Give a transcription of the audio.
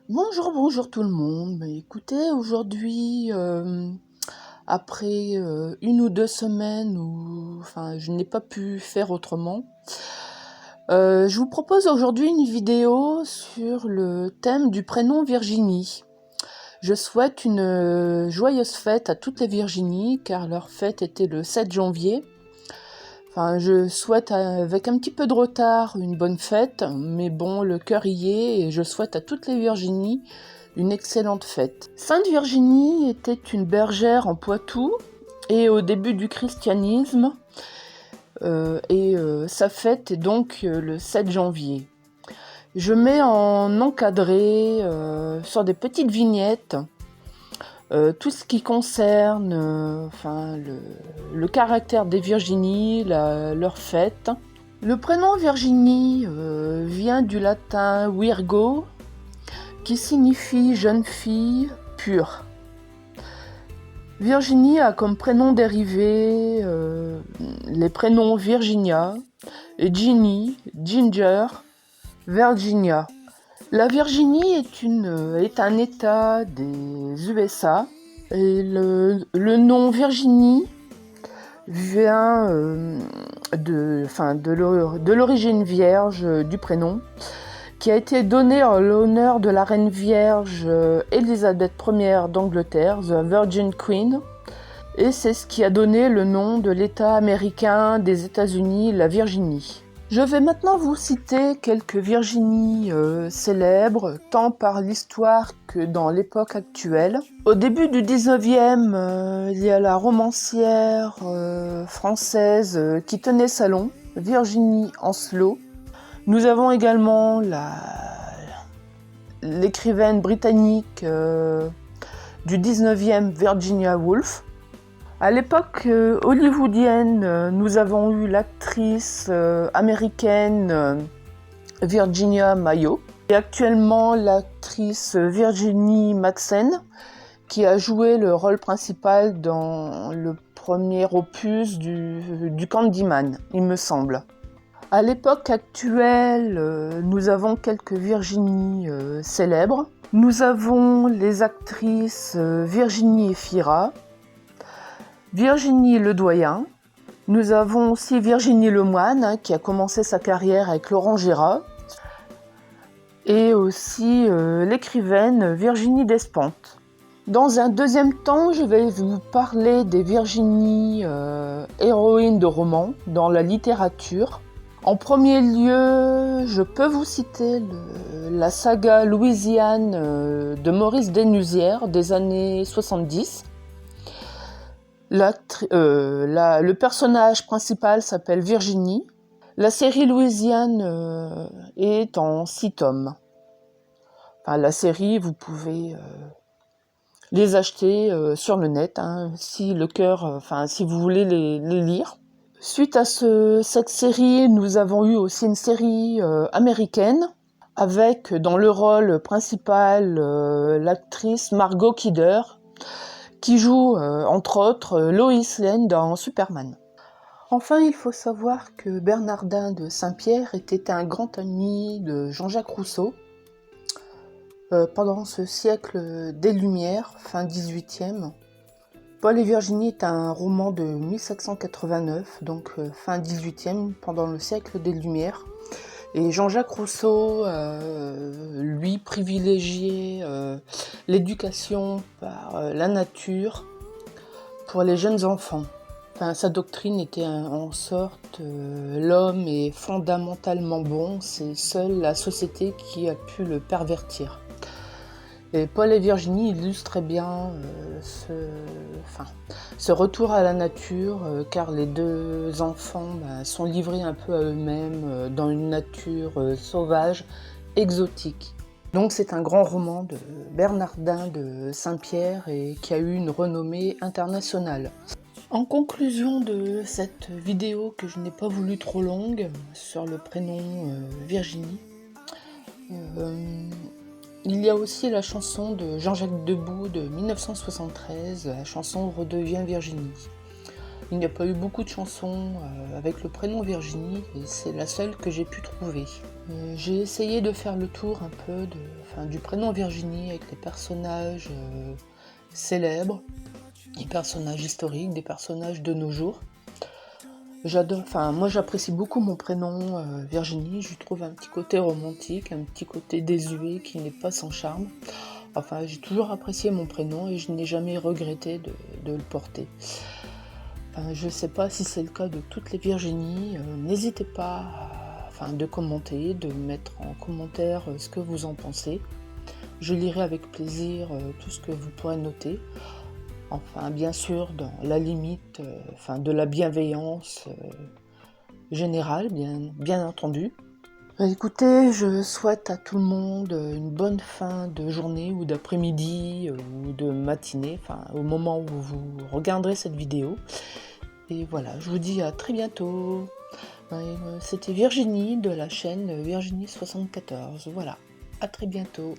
Bonjour, bonjour tout le monde. Écoutez, aujourd'hui, après 1 ou 2 semaines où je n'ai pas pu faire autrement, je vous propose aujourd'hui une vidéo sur le thème du prénom Virginie. Je souhaite une joyeuse fête à toutes les Virginies, car leur fête était le 7 janvier. Je souhaite avec un petit peu de retard une bonne fête, mais bon, le cœur y est et je souhaite à toutes les Virginies une excellente fête. Sainte Virginie était une bergère en Poitou et au début du christianisme, sa fête est donc le 7 janvier. Je mets en encadré sur des petites vignettes tout ce qui concerne le caractère des Virginies, leur fête. Le prénom Virginie vient du latin Virgo, qui signifie jeune fille pure. Virginie a comme prénom dérivé les prénoms Virginia, Ginny, Ginger, Virginia. La Virginie est un État des USA et le nom Virginie vient de l'origine vierge du prénom, qui a été donné en l'honneur de la reine vierge Élisabeth Ier d'Angleterre, The Virgin Queen, et c'est ce qui a donné le nom de l'État américain des États-Unis, la Virginie. Je vais maintenant vous citer quelques Virginies célèbres, tant par l'histoire que dans l'époque actuelle. Au début du 19e, il y a la romancière française qui tenait salon, Virginie Ancelot. Nous avons également l'écrivaine britannique du 19e, Virginia Woolf. À l'époque hollywoodienne, nous avons eu l'actrice américaine Virginia Mayo et actuellement l'actrice Virginie Madsen qui a joué le rôle principal dans le premier opus du Candyman, il me semble. À l'époque actuelle, nous avons quelques Virginies célèbres. Nous avons les actrices Virginie Efira, Virginie Ledoyen. Nous avons aussi Virginie Lemoine, qui a commencé sa carrière avec Laurent Gérard. Et aussi l'écrivaine Virginie Despentes. Dans un deuxième temps, je vais vous parler des Virginies héroïnes de romans dans la littérature. En premier lieu, je peux vous citer la saga Louisiane de Maurice Desnuzières des années 70. Le personnage principal s'appelle Virginie. La série Louisiane est en 6 tomes. La série, vous pouvez les acheter sur le net, si vous voulez les lire. Suite à cette série, nous avons eu aussi une série américaine avec dans le rôle principal l'actrice Margot Kidder, qui joue entre autres Lois Lane dans Superman. Enfin, il faut savoir que Bernardin de Saint-Pierre était un grand ami de Jean-Jacques Rousseau pendant ce siècle des Lumières, fin 18e. Paul et Virginie est un roman de 1789, donc fin 18e, pendant le siècle des Lumières. Et Jean-Jacques Rousseau, lui, privilégiait l'éducation par la nature pour les jeunes enfants. Sa doctrine était en sorte l'homme est fondamentalement bon, c'est seule la société qui a pu le pervertir. Et Paul et Virginie illustraient bien ce retour à la nature, car les deux enfants sont livrés un peu à eux-mêmes dans une nature sauvage, exotique. Donc c'est un grand roman de Bernardin de Saint-Pierre et qui a eu une renommée internationale. En conclusion de cette vidéo que je n'ai pas voulu trop longue sur le prénom Virginie, il y a aussi la chanson de Jean-Jacques Debout de 1973, la chanson « Redeviens Virginie ». Il n'y a pas eu beaucoup de chansons avec le prénom Virginie et c'est la seule que j'ai pu trouver. J'ai essayé de faire le tour un peu du prénom Virginie avec les personnages célèbres, des personnages historiques, des personnages de nos jours. Moi j'apprécie beaucoup mon prénom Virginie, je trouve un petit côté romantique, un petit côté désuet qui n'est pas sans charme. Enfin, j'ai toujours apprécié mon prénom et je n'ai jamais regretté de le porter. Je ne sais pas si c'est le cas de toutes les Virginies, n'hésitez pas de commenter, de mettre en commentaire ce que vous en pensez. Je lirai avec plaisir tout ce que vous pourrez noter. Enfin, bien sûr, dans la limite de la bienveillance générale, bien entendu. Écoutez, je souhaite à tout le monde une bonne fin de journée ou d'après-midi ou de matinée, au moment où vous regarderez cette vidéo. Et voilà, je vous dis à très bientôt. C'était Virginie de la chaîne Virginie74. Voilà, à très bientôt.